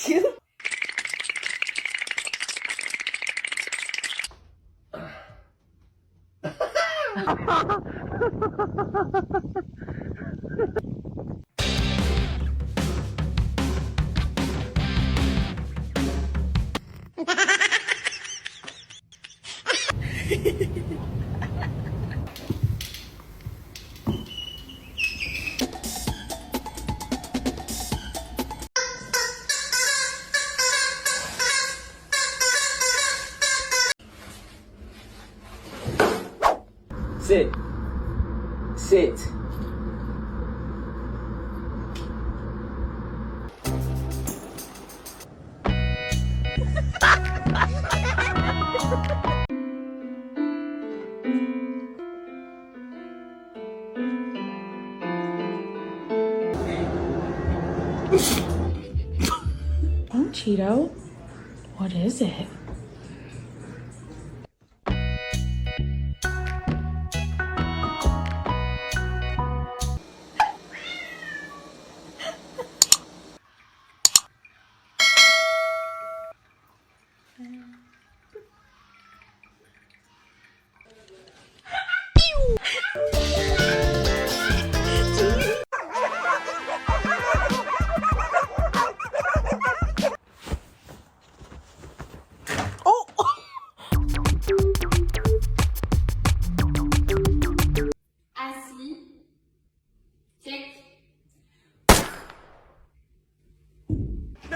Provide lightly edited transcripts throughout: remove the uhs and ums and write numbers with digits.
you. Sit. Sit. Oh, Cheeto. What is it?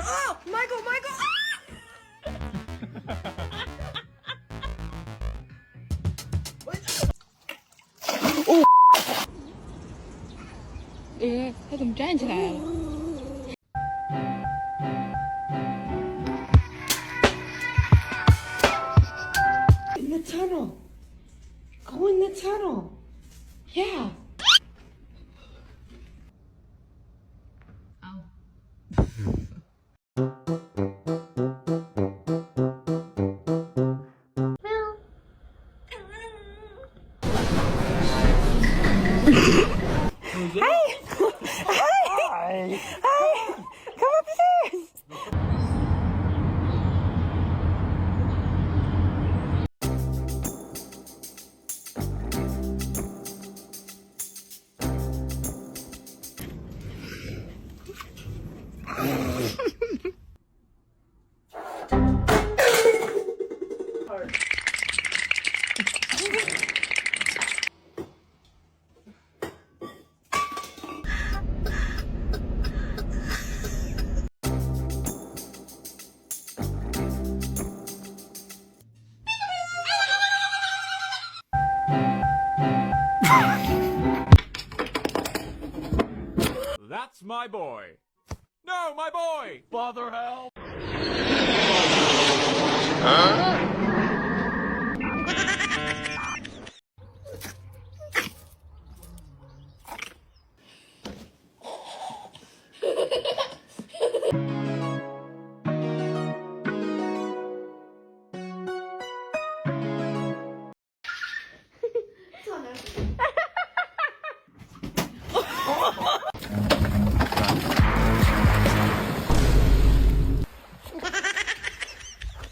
Oh, Michael, Michael!它怎么站起来了？ In the tunnel. Go in the tunnel. Yeah. That's my boy. No, my boy! Father, help!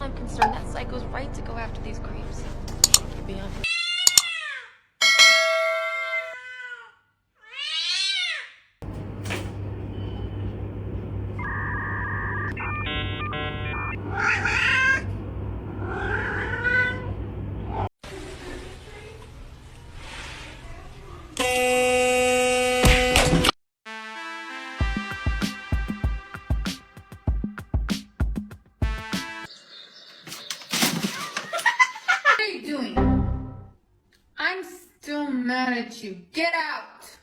I'm concerned that Psycho's right to go after these creeps. To be honest. What are you doing? I'm still mad at you. Get out!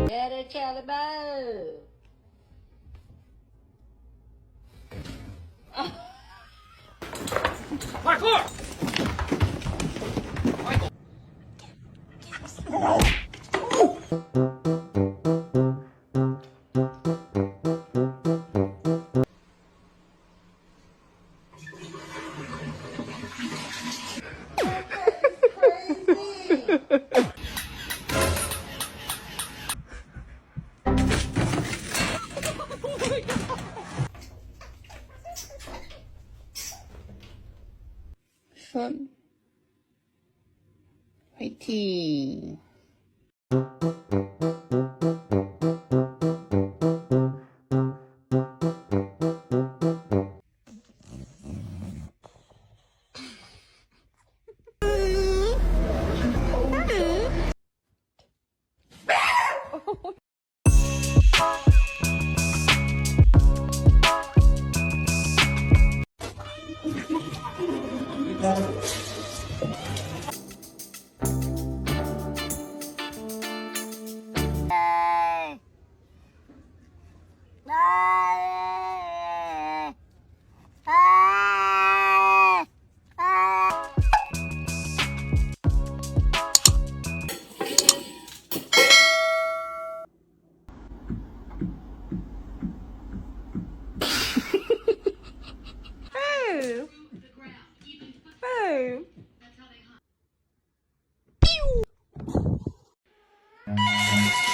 Get it, Charlie Bow. Michael! Michael! Smarty.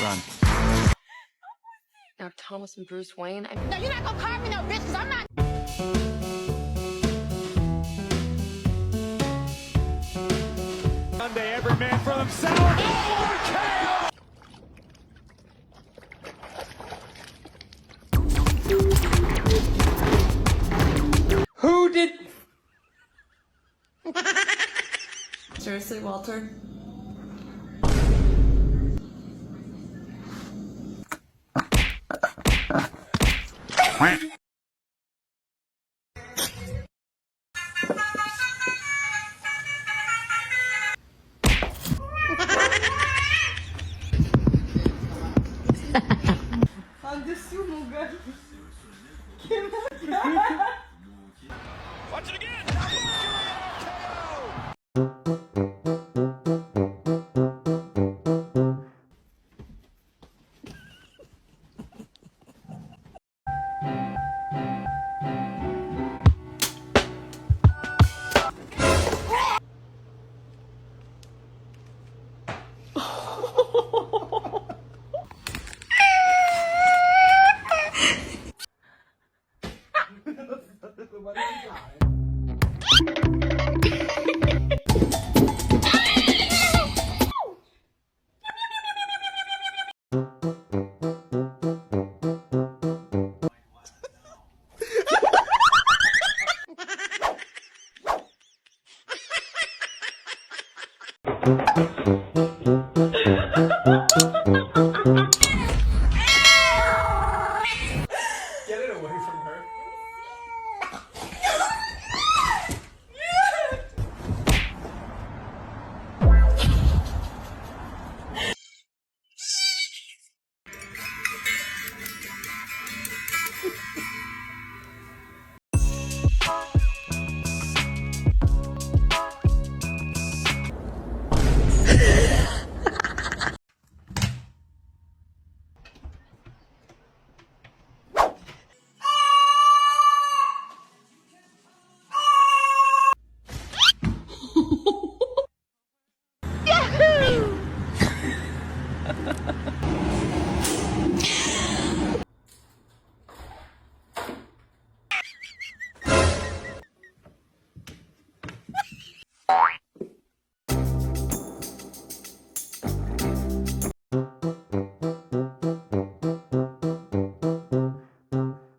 Run. Now Thomas and Bruce Wayne. No, you're not gonna carve me no bitch, cause I'm not. Sunday, every man for themselves. Oh, Who did? Seriously, Walter? watch it again. Get it away from her.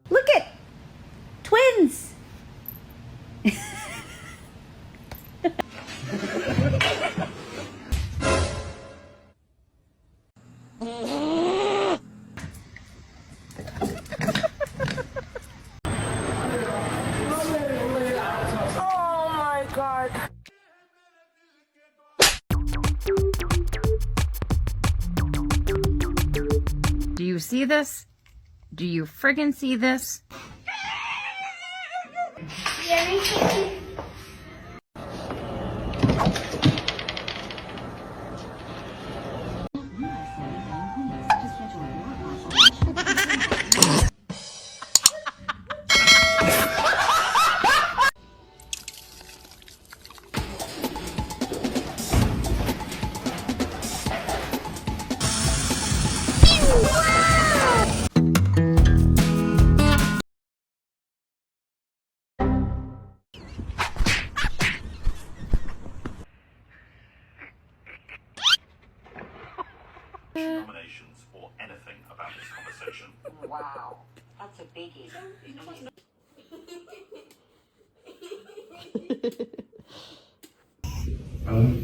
Look it! Twins! Do you see this? Do you friggin' see this? nominations or anything about this conversation. Wow, that's a biggie.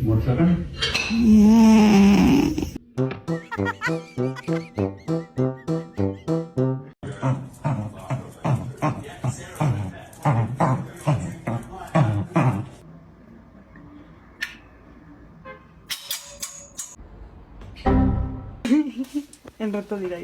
One second. El rato dirá.